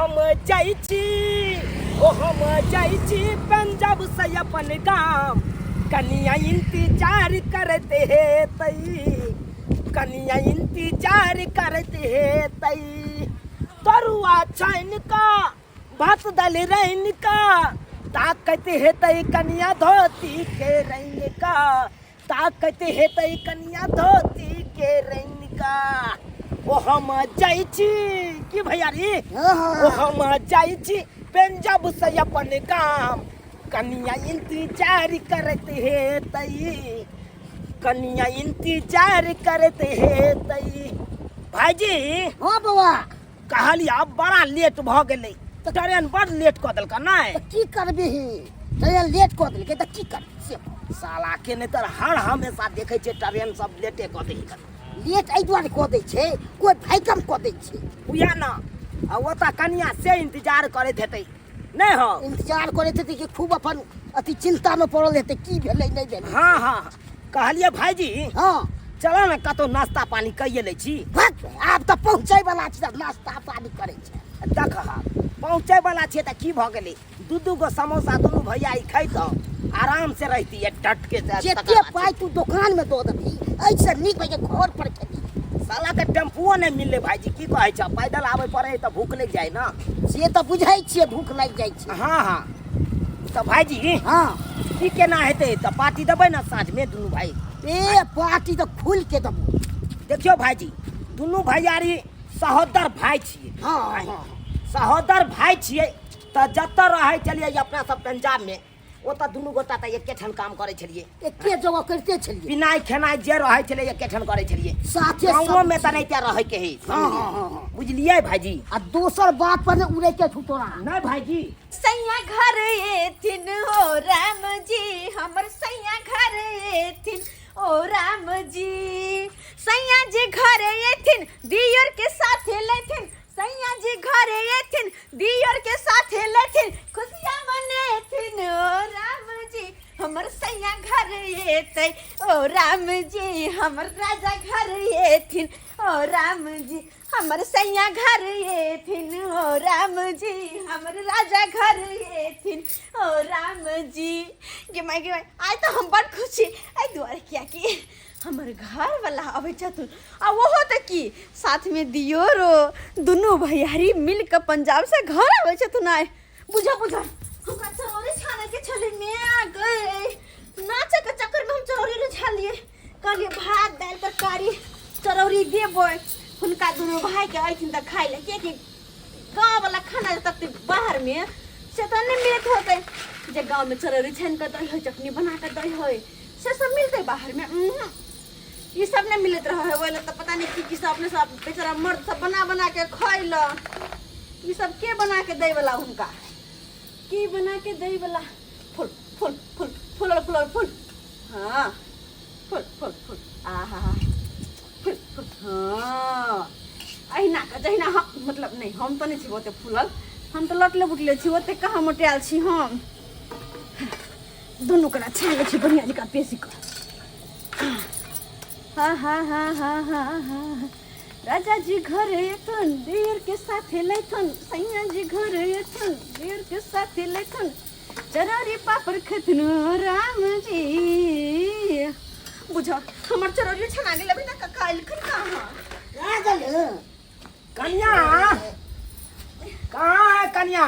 हम जाइची ओ हम जाइची पंजाब से अपन गाम कनिया इंतजार करते है तई कनिया इंतजार करते है तई तरुआ छाइन का भात दाल रैन का ताकत है तई कनिया धोती के रैन का ताकत है तई कनिया धोती के रैन का ओ हम जाइची की भैया रे ओ हम जाइची पंजाब से अपन गाम कनिया इंतजार करते है तई कनिया इंतजार करते है तई भाईजी हाँ बाबा कहलिया बड़ा लेट भ गेलै ट्रेन बड़ लेट क देलक नै की करबी ट्रेन लेट क देलकै त की करबी से साला के नै तर हर हमेशा देखै छै ट्रेन सब लेटे क दै छै लेट एहि दुआरे कऽ दै छै कोइ भाइकम कऽ दै छै बुझा न आ ओतऽ कनिया से इंतजार करैत हेतै नहि हो इंतजार करैत हेतै कि खूब अपन अति चिंतामे पड़ल हेतै की भेलै नहि भेलै हाँ हाँ कहलिए भाईजी हाँ चलो न कतौ नाश्ता पानी कइए लै छी आब तऽ पहुँचै बला छी तऽ नाश्ता पानी करै छै देख पहुँचे वाला छियै तऽ की भऽ गेलै दू गो समोसा दुनू भैया ई खैतौ आराम से रहती है टटके से जते पाइ तू दुकान में दऽ देबही ऐसे नीक भाई घर पर खेती साला के टेम्पुओ नहीं मिलले भाईजी की कहै छ पैदल आबै पड़े तऽ भूख लग जाए ना से तऽ बुझै छियै भूख लागि जाइ छै हाँ हाँ तऽ भाईजी हाँ की केना हेतै तऽ पार्टी देबै ना साँझ में दुनू भाई ए पार्टी तऽ खुल के देबो देखियो भाईजी दुनू भैयारी सहोदर भाई छियै हाँ सहोदर भाई छियै तऽ जतऽ रहै छलियै अपना सब पंजाब में ओतऽ दुनू गोटा तऽ एके ठाम काम करै छलियै एके जगह करते छलियै पिनाइ खेनाइ जे रहै छलै एके ठाम करै छलियै साथे गाँवों में तऽ नहीं रहै के है बुझलियै भाईजी आ दोसर बात पर उड़े के छुटोरा नहीं भाईजी सैया घर एथिन हो राम जी हमर सैया घर एथिन ओ राम जी सैया जी घर एथिन दियर के साथ लेथिन सैया जी घर एथिन दियर के साथ लेथिन खुशियां मनेथिन ओ राम जी हमर सैया घर एतै ओ राम जी हमर राजा घर एथिन ओ राम जी हमर सैया घर एथिन ओ राम जी हमर राजा घर एथिन ओ राम जी गे माय आइ तऽ हम बड़ खुशी एहि दुआरे कियाकि हमर घर वाला अबै छथुन आ ओहो तऽ की साथ में दियो रो दुनू भैयारी मिल के पंजाब से घर अबै छथुन आइ बुझा हमरा चरौरी छाने के छले में आ गए नाचे के चक्कर में हम चरौरी ले छालिए कहलिए भात दाल तरकारी चरौरी देबो हुनका दुनू भाई के आइथिन त खाइ ले कि गाँव वाला खाना तक बाहर में से तो नहीं मिलत होते जे गाँव में चरौरी छान के दही चटनी बना के दही हो से सब मिलते बाहर में ये सब नहीं मिलत रहा है वो तो पता नहीं की सब अपने सब बेचारा मर्द सब बना के खैल ये सब के बना के दे वाला उनका की बना के दे वाला फूल फूल फूल फूल फूल फूल हाँ फूल फूल फूल आहा फूल फूल हाँ अहिना का जहिना हम मतलब नहीं हम तो नहीं छी ओते फूलल हम तो लटले बुटले छी ओते कहाँ मोटायल छी हम दोनों करा छागे छी बढ़िया जका पेशी कर हाँ हाँ हाँ हाँ हाँ हाँ राजा जी घर एथुन देर के साथ लेथुन सैया जी घर एथुन देर के साथ लेथुन चरौरी पापड़ खथुन राम जी बुझा हमर चरौरी छना गेल अभी तक काइल खन कहाँ राजल कन्या कहाँ है कन्या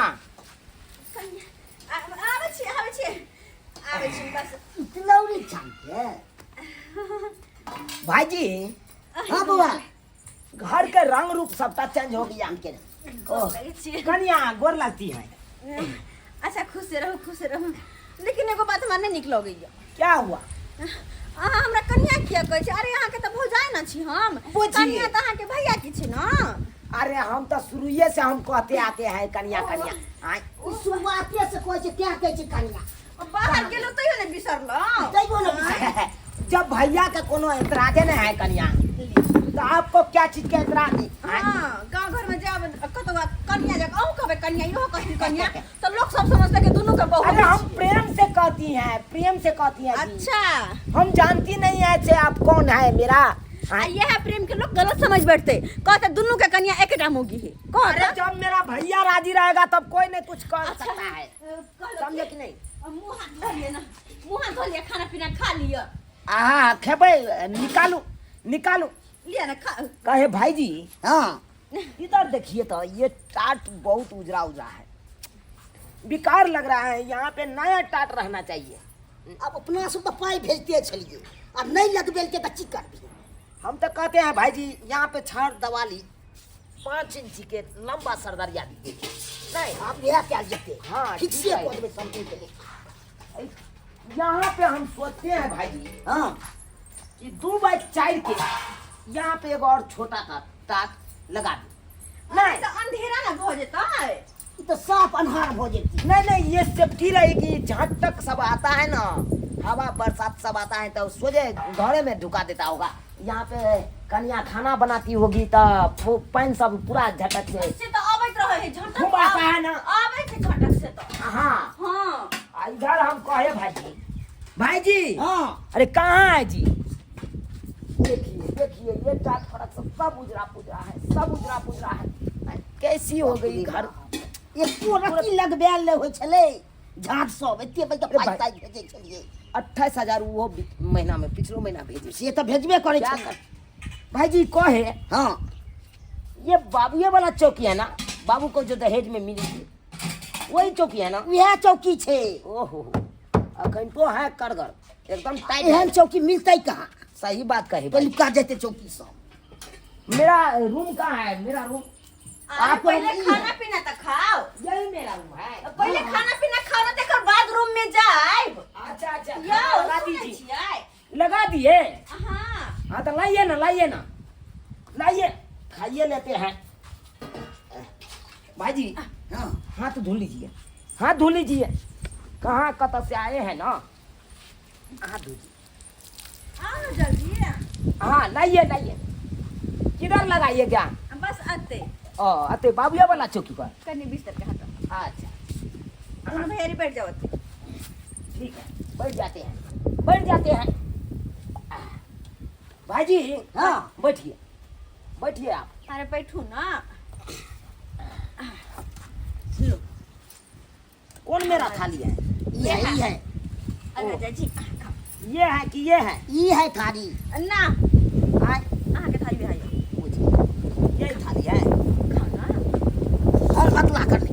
आवे छी बस तिलौरी छानके भाईजी हाँ बाबा घर के रंग रूप सबटा चेंज हो गया कन्या गोर लगती है अच्छा खुश रहो लेकिन एगो बात हमरा नहीं निक लगैया क्या हुआ हमरा कन्या किया कहै छै अरे अहाँ के त भौजाई न छी हम कन्या त अहाँ के भैया की छी न अरे हम तो शुरुए से हम कहते आते हैं कन्या कन्या शुरुआते से कहै छै क्या कहै छै कन्या बाहर गेलो तैयो नहीं बिसरलो तैयो नहीं जब भैया का कोनो एतराजे नहीं है कन्या तो आपको क्या चीज का एतराज है गाँव घर में जब कतवा कन्या जब आहू कहबे कन्या इहो कहती कन्या तो लोग सब समझते कि दोनों के बहू अरे हम प्रेम से कहती हैं अच्छा हम जानती नहीं है से आप कौन है मेरा ये है प्रेम के लोग गलत समझ बैठते कहते दोनों के कन्या एक टाइम होगी है अरे जब मेरा भैया राजी राजी रहेगा तब कोई नहीं कुछ कर अच्छा, सकता है, समझे कि नहीं? मुँह हाथ धो लिए ना, मुँह हाथ धो लिया, खाना पीना खा लिया। हाँ खेबे, निकालू निकालू। लिया ना खा। कहे भाई जी हाँ इधर देखिए तो ये टाट बहुत उजरा उजरा है, बेकार लग रहा है, यहाँ पे नया टाट रहना चाहिए। अब अपना से तो पाई भेजते चलिए, अब नहीं लगबेल के बच्ची कर दी। हम तो कहते हैं भाई जी यहाँ पे छड़ दबा ली, 5 इंची के लंबा सरदरिया दीजिए। नहीं आप यह क्या लेते? हाँ, ठीक ठीक से है। पद में समझे के। यहाँ पे हम सोचते हैं भाई जी हाँ कि 2 बाई 4 के यहाँ पे एक और छोटा सा टाट लगा दी। नहीं तो अंधेरा ना हो जाता है। ये तो साफ अनहार हो जाती। नहीं ये सेफ्टी रहेगी, जहाँ तक सब आता है ना, हवा बरसात सब आता है तो सोचे घरे में ढुका देता होगा। यहाँ पे कन्या खाना बनाती होगी तो पैन सब पूरा झटक से तो आवत रहे है झटक। खूब आता है ना। आवे से झटक से तो। हाँ हाँ इधर हम कहे भाई जी हाँ अरे कहाँ है जी? देखिए ये टाट फड़क सब उजरा पुजरा है, सब उजरा पुजरा है। कैसी हो गई घर? ये पूरा की लगबेल ले हो चले झाट सब एते बजे अरे पाई भाई। ताई भेजे चलिए। 28,000 वो महीना में, पिछलो महीना भेजे। से तो भेजबे करे क्या छे। कर? भाई जी कहे हाँ ये बाबूए वाला चौकी है ना, बाबू को जो दहेज में मिली थी वही चौकी है ना? यह चौकी छे। ओहो अखन तो है करगर एकदम टाइट एहन है। चौकी मिलते कहाँ? सही बात कही तो भाई। लुका देते चौकी सब। मेरा रूम कहाँ है? मेरा रूम आप पहले खाना पीना तो खाओ। यही मेरा रूम है। पहले खाना पीना खाओ ना, तेकर बाद रूम में जाइब। अच्छा यो लगा सुनै दीजिए। छियै? लगा दिए? हाँ हाँ तो लाइए ना लाइए खाइए लेते हैं। भाई जी हाँ हाथ धो लीजिए, हाथ धो लीजिए। कहाँ कत से आए हैं ना, हाथ धो लीजिए। आओ ना जल्दी। हाँ लाइए किधर लगाइए क्या? बस आते अते बाबुया वाला चौकी पर। कनी बिस्तर के हाथ अच्छा दोनों भैया बैठ जाओ। ठीक है, बैठ जाते हैं। भाई जी हाँ। बैठिए आप। अरे बैठू ना। लो कौन मेरा थाली है? यही है। अरे चाची ये है कि ये है? ये है थाली। ना आय अहाँ के थाली बिहाई यही थाली है। खाओ ना। हम बतला करने।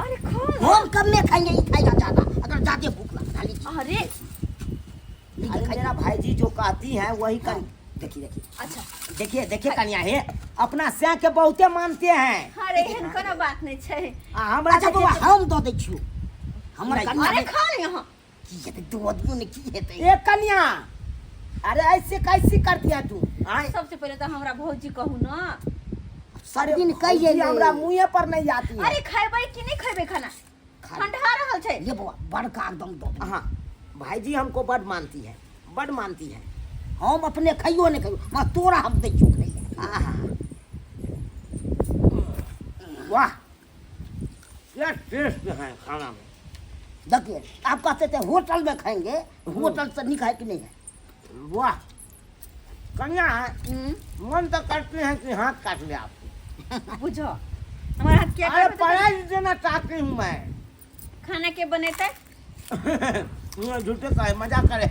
अरे खाओ ना। हम कब में खाएंगे? ये खाएगा ज्यादा, अगर ज्यादा भूख लगा थाली की। अरे अरे मेरा भाई जी जो कहती है वही कर। देखिए अच्छा देखिए कन्या है अपना स्या के बहुते मानते हैं। अरे एहन कोनो बात नहीं छै। हमरा अच्छा बाबा हम दो दे छियो। हमर नहीं। कन्या अरे ने खा ले यहाँ। की हेते? दो आदमी ने की हेते? एक कन्या अरे ऐसे कैसी करती है तू? आय सबसे पहले तो हमरा भौजी कहू ना। सब दिन भौजी कहिए हमरा मुंहे पर नहीं आती है। अरे खेबै कि नहीं खेबै खाना? ठंडा रहल छै। ये बाबा बड़का एकदम दो। हाँ भाई जी हमको बड़ मानती है। हम अपने खाइयो नहीं खाइयो, मैं तोरा हम दे छियो खाइए। आहा। वाह क्या टेस्ट है खाना में। देखिए आप कहते थे होटल में खाएंगे, होटल से नहीं खाए कि नहीं है? वाह कन्या मन तो करते हैं कि हाथ काट ले आप। बुझो हमारा हाथ क्या अरे करबै? पढ़ाई देना चाहती हूँ मैं। खाना के बनेतै? झूठे कहे मजाक करे।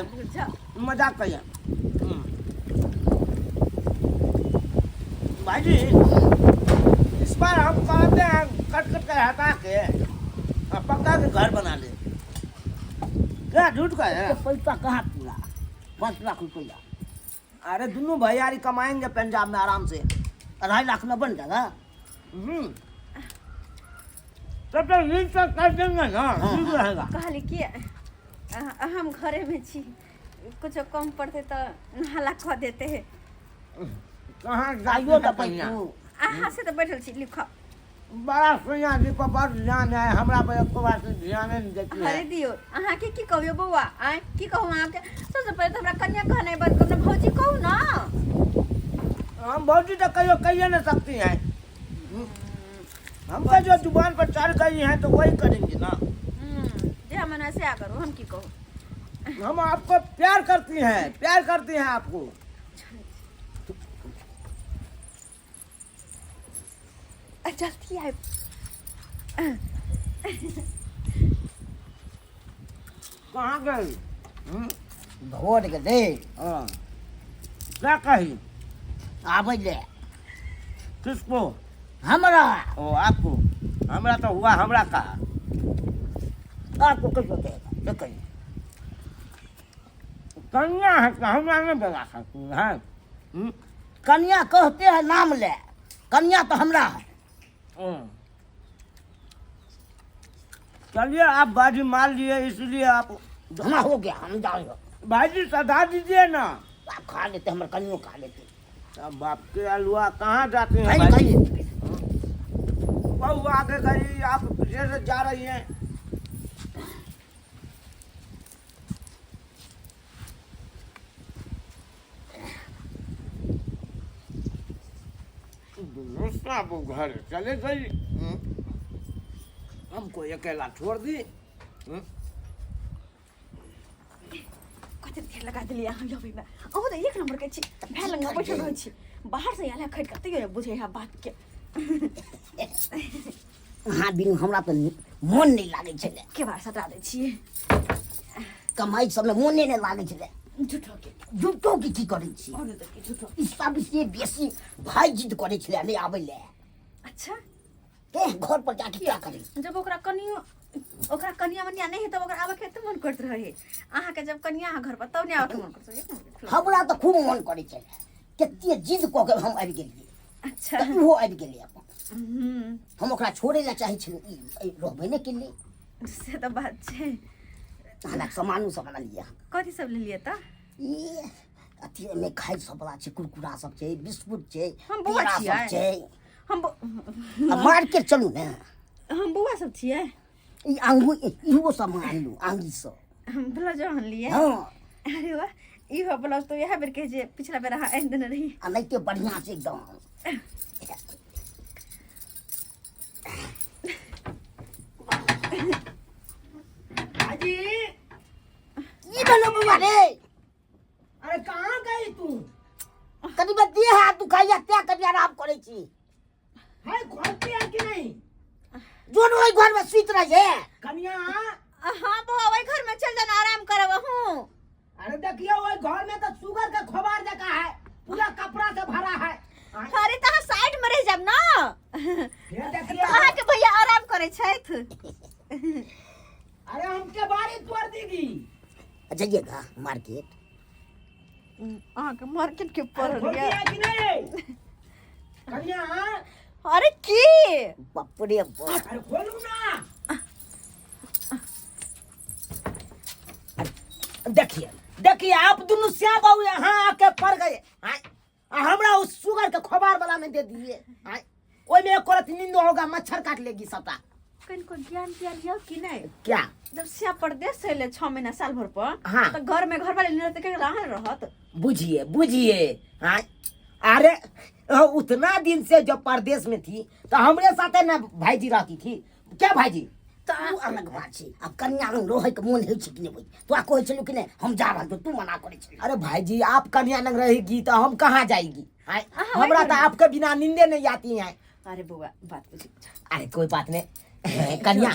बुझो मजाक करिए। भाई जी इस बार हम कहते हैं कट कर हटा के पक्का के घर बना ले। क्या झूठ का है? तो पैसा कहाँ पूरा? 5 लाख रुपया। अरे दोनों भैयारी कमाएंगे पंजाब में आराम से। 2.5 लाख में बन जाएगा। तब तक लीज तक कर देंगे ना, हाँ, ठीक रहेगा। कहली कि हम घरे में छी, कुछ कम पड़ते तो नाला कह देते हैं। कहाँ आइयो जाइयो तो तो पहिया पैसू। अहाँ से तो बैठल छी, लिखो। बड़ा सुनिया जी पर बड़ ध्यान है, हमरा पर एको बार से ध्यान नहीं देती अरे है। दियो अहाँ के की कहियो बौआ? आय की कहूँ अहाँके? सबसे पहले तो हमरा कन्या कहनाइ बंद करू, भौजी कहू ना। हम भौजी तो कहियो कहिए नहीं सकती हैं। हमको जो जुबान पर चढ़ गई है तो वही करेंगे ना। जे हम ऐसे आ करूँ, हम की कहूँ? हम आपको प्यार करती हैं आपको। जल्दी आए। कहाँ गई? भोर के दे हाँ। क्या कही? आबै ले किसको? हमरा ओ आपको? हमरा तो हुआ हमरा का। आपको किसको देगा देखिए कन्या है तो हमरा नहीं बता सकती है। कन्या कहते हैं नाम ले कन्या तो हमरा है चलिए आप बाजी मार लिए इसलिए आप धमा हो गया हम जाओ भाजी सदा दीजिए ना। आप खा लेते हमारे कन्या खा लेते अब बाप के अलुआ कहाँ जाते हैं खाइए भाई? खाइए बहू आगे गई आप पीछे से जा रही हैं। दूसरा वो घर चले गई। हमको अकेला छोड़ दी। कते देर लगा दिलिया हम लबे में अब तो एक नंबर के छी भेलंग में बैठल रहै छी बाहर से आले खट के तैयो बुझे है बात के हाँ बिनु हमरा तो मन नहीं लागे छले के बार सटा दै छी कमाई सब में मन नहीं लागे छले झूठो के झूठो की करे छी और तो की झूठो इसका से बेसी भाई जिद करे छले नहीं आबै ले अच्छा के घर पर जाके क्या करे जब ओकरा कनिया मनिया नहीं है तब ओकरा आवे के त मन करत रहे आहा के जब कनिया घर पर तब नहीं आवे के मन करत हमरा तो खूब मन करे छले केते जिद क के हम आबि गेलिए अच्छा तो वो आबि गेलिए अपन हम ओकरा छोड़े ला चाहे छी रहबे नहीं केलिए से तो बात छे हमरा सामान सब बना लिया कथि सब ले लिए त ये अथी में खाई सब बड़ा छै कुरकुरा सब छै बिस्कुट छै हम बुआ पेड़ा छियै। सब छै हम आ मार्केट चलू ने हम बुआ सब छियै ई आंगू इहो सब मान लू आंगी सब हम ब्लाउज हन लिए हां अरे वाह ई हो ब्लाउज तो यह बेर के जे पिछला बेर हां एन देने रही आ नहीं के बढ़िया से एकदम भाजी ई बनो बुआ रे अरे कहाँ गई तू? कभी बतिए हाथ दुखाइया त्या कभी आराम करे छी है खोलती है कि नहीं? जोन ओई घर में सुत रहे है कन्या हां बुआ वही घर में चल जाना आराम करब हूं अरे देखिए वो घर में तो शुगर का खोबार देखा है पूरा कपड़ा से भरा है। अरे तहां साइड में रह जाब ना ये देखिए अहाँ के भैया आराम करे छथि अरे हमके बारी तोड़ देगी। जाइएगा मार्केट अहाँ के मार्केट के अरे पर खोलती लिया है कि नहीं? कन्या अरे की बाप रे बाप अरे खोलू ना। देखिए देखिए आप दोनों श्याम बाबू यहाँ आके पड़ गए हमरा उस शुगर के खोबार वाला में दे दिए ओई में एक औरत नींद होगा मच्छर काट लेगी सबका। कनको ज्ञान दिया कि नहीं क्या जब सिया परदेश से ले 6 महीना साल भर पर हाँ। तो घर में घर वाले नहीं रहते के रहा रहत बुझिए बुझिए अरे उतना दिन से जब परदेश में थी तो हमरे साथे ना भाईजी रहती थी क्या भाईजी तो अलग बात छै अब कन्या लग रोहे के मन है कि नहीं तो आ कहै छलु कि नहीं हम जा रहल तू मना करे छी अरे भाईजी आप कन्या लग रहेगी तो हम कहाँ जाएगी हाँ, हमरा वही तो आपके बिना नींदे नहीं आती है। अरे बुआ बात पूछी अरे कोई बात नहीं कन्या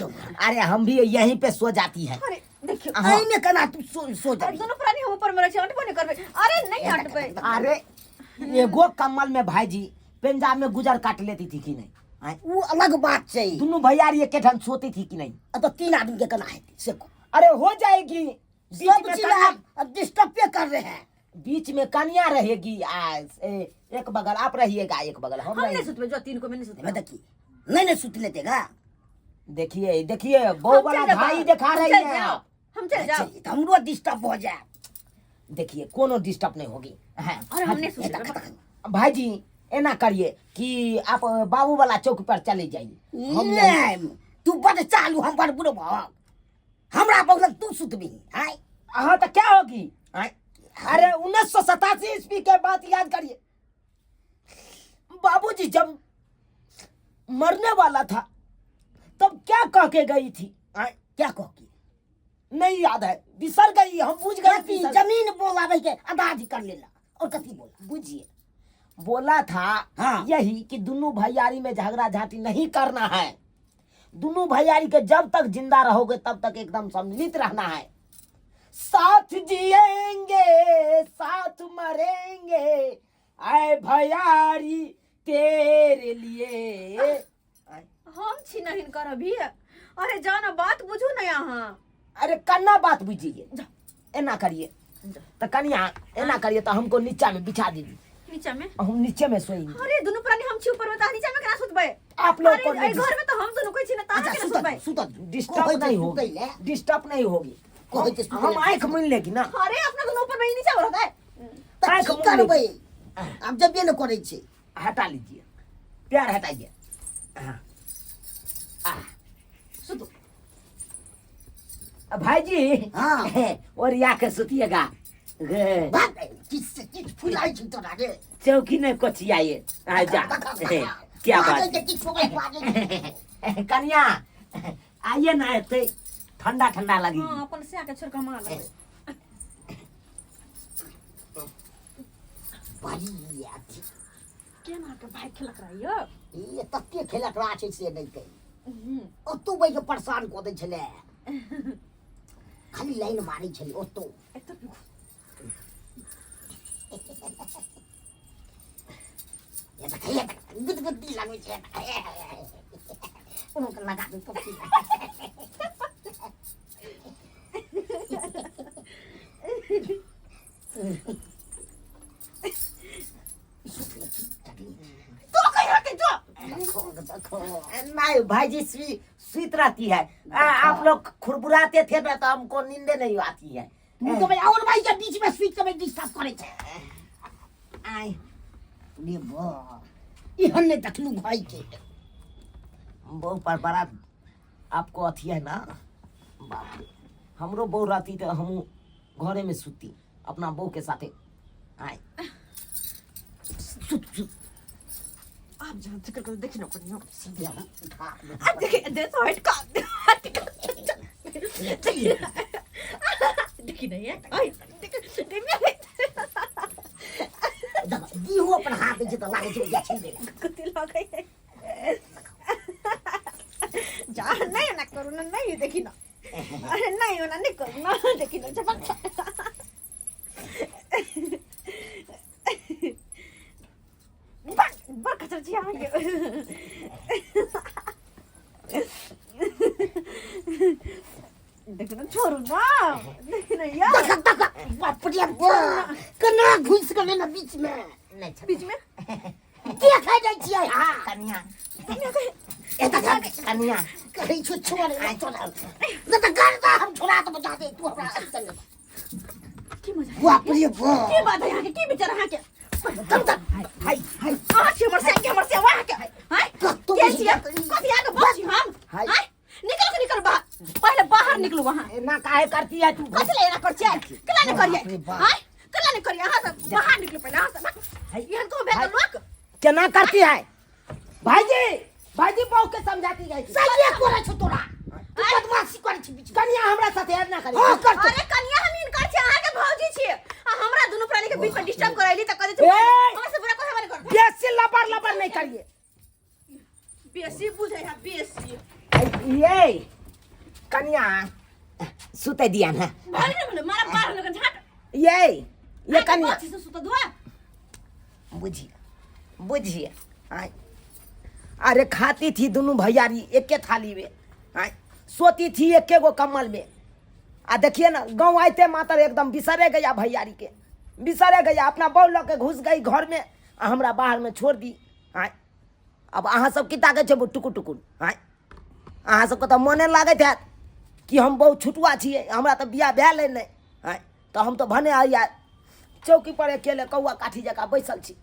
अरे हम भी यहीं पे सो जाती है। अरे देखियो हाँ। आई में कना तू सो जा अरे दोनों प्राणी हम ऊपर मरे छै हटबो नहीं करबे अरे नहीं हटबे अरे एगो कम्बल में भाईजी पंजाब में गुजर काट लेती थी कि नहीं वो अलग बात छै दोनों भैया ये के ढंग सोती थी कि नहीं? तो 3 आदमी के कना है से को अरे हो जाएगी बीच सब में चीज कन्या- आप डिस्टर्ब पे कर रहे हैं बीच में कन्या रहेगी एक बगल आप रहिएगा एक बगल हम हम नहीं रहेंगे। सुतबे जो 3 को मैं नहीं मैं सुतबे देखिए नहीं सुत लेतेगा देखिए देखिए बहू वाला भाई दिखा रही है आप। हम चल जाओ अच्छा हमरो डिस्टर्ब हो जाए देखिए कोनो डिस्टर्ब नहीं होगी हाँ। अरे हम नहीं सुतबे भाईजी ऐना करिए कि आप बाबू वाला चौक पर चले जाइए हम यहीं- नहीं तू बड़ चालू हम बड़ बुढ़ो भाग हमरा बगल तू सुतबी हाय हाँ तो क्या होगी अरे 1987 ईस्वी के बात याद करिए बाबूजी जब मरने वाला था तब क्या कह के गई थी क्या कहोगी नहीं याद है बिसर गई हम बुझ गए कथी बिसर- जमीन बोला भाई के आधा आधी कर लेला और कथी बोला बुझिए बोला था हाँ। यही कि दोनों भैयारी में झगड़ा झांटी नहीं करना है दोनों भैयारी के जब तक जिंदा रहोगे तब तक एकदम सम्मिलित रहना है। साथ जिएंगे साथ मरेंगे आए भैयारी तेरे लिए। हम छी नहीं कर अभी। अरे जाना बात बुझू ना यहाँ। अरे कन्ना बात बुझिए, एना करिए तो कनिया, एना करिए तो हमको नीचा में बिछा दीजिए। नीचे में? हम नीचे में सोएंगे। अरे दोनों प्राणी हम छी ऊपर में, ता नीचे में केना सुतबे? आप लोग को अरे घर में तो हम दोनों कोई छी ना, ता केना सुतबे? सुता डिस्टर्ब नहीं होगी, डिस्टर्ब नहीं होगी। हम आंख मूंद लेगी ना। अरे अपना दोनों ऊपर में ही नीचे रहता है। आंख मूंद लेगी। अब जब ये न करे छे हटा लीजिए, प्यार हटाइए। सुतो भाई जी। हाँ और या के सुतिएगा। चौकी नहीं कोचियाए। जा क्या बात कन्या, आइए ना, एते ठंडा ठंडा लगी। हां अपन से आके छोड़ के मार ले। भाई यार केना के भाई खेलक रही हो? ये तत्ते खेलक रहा छै से नहीं कही। ओ तू भाई के परेशान को दे छले, खाली लाइन मारी छली ओ तो। ये देखिए गुदगुदी लागे छे, उनको लगा दे पप्पी। नहीं भाई जी स्वीत रहती है। आप लोग खुरबुराते थे ना तो हमको नींदे नहीं आती है। तो भाई और भाई के बीच में स्वीट के डिस्टर्ब करे छे। आई ने बो इहन ने देखलू भाई के बहु पर बड़ा आपको अथी है ना। बाप रे, हमरो बहु रहती तो हम घरे में सुती अपना बहू के साथे। आई सुत सुत आप जहाँ से कर देखी ना कोनी हो। सीधे उठा अब देखिए दे तो हट का देखी नहीं है। आई देखी दी हो अपन हाथ में तो लागे छे या छीन दे कुत्ते लग गई जा नहीं ना करू ना, नहीं देखी ना। अरे नहीं होना नहीं करू ना, देखी ना झपक। बड़ खचर जी आ गयो। देखो ना छोड़ू ना, देखी ना यार। बाप रे कना घुस गले ना बीच में। नहीं बीच में क्या खा जाई छियै? हां कन्या कन्या कहे एता खा कन्या कहीं छोड़ नहीं छोड़ा न तो करता हम छोड़ा तो बता दे तू हमरा चल। की मजा बाप रे बाप की बात है यहाँ के, की बेचारा यहाँ के। तब तक हाय हाय आज हमर से वहाँ के हाय कैसी है कभी आके बच हम हाय निकल बाहर, पहले बाहर निकलो वहाँ। ना काहे करती है तू? कैसे लेना कर चाहिए कला ने करिए हाय कला ने करिए। यहाँ से बाहर निकलो पहले, यहाँ से यहाँ तो बेटा लोग क्या करती है? भाई जी बहु के समझाती गई सही है कोरा छ तोरा तू बदमाशी करे छी बीच कन्या हमरा साथे ऐड ना करी। अरे कन्या हम इनकर छे, अहाँ के भौजी छी, हमरा दोनों प्राणी के बीच में डिस्टर्ब करैली त कहे छी हमरा से बुरा कोई हमारे कर। बेसी लबर नहीं करिए। बेसी बुझे है बेसी। ये कन्या सुते दिया ना भाई ने मारा बाहर लगा झाट। ये कन्या अच्छे से सुता दुआ बुझिए। हाय अरे खाती थी दोनों भैयारी एक के थाली में। हाय सोती थी एक के गो कम्बल में। आ देखिए ना गाँव आते मातर एकदम बिसरे गया भैयारी के, बिसरे गया। अपना बहू लग के घुस गई घर में, हमरा बाहर में छोड़ दी। हाय अब अहाँ सब किता के छे टुकुर टुकुर। हाय अहाँ सबके तो मने लागत है कि हम बहुत छुटुआ छिए, हमरा तो बियाह भेल नहीं। हाय तो हम तो भने आइया चौकी पर अकेले कौआ काठी जका बैसल छी।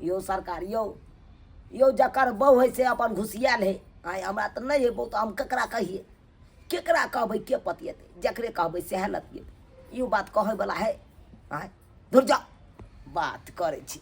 यो सरकार यो जकर बहू है से अपन घुसियाल है। आय हमरा तो नहीं है बहुत, हम केकरा कहिए, केकरा कहबै के पतियेते, जकरे कहबै सेह लतियेते। यो बात कहे वाला है? आय धुर जा बात करे छी।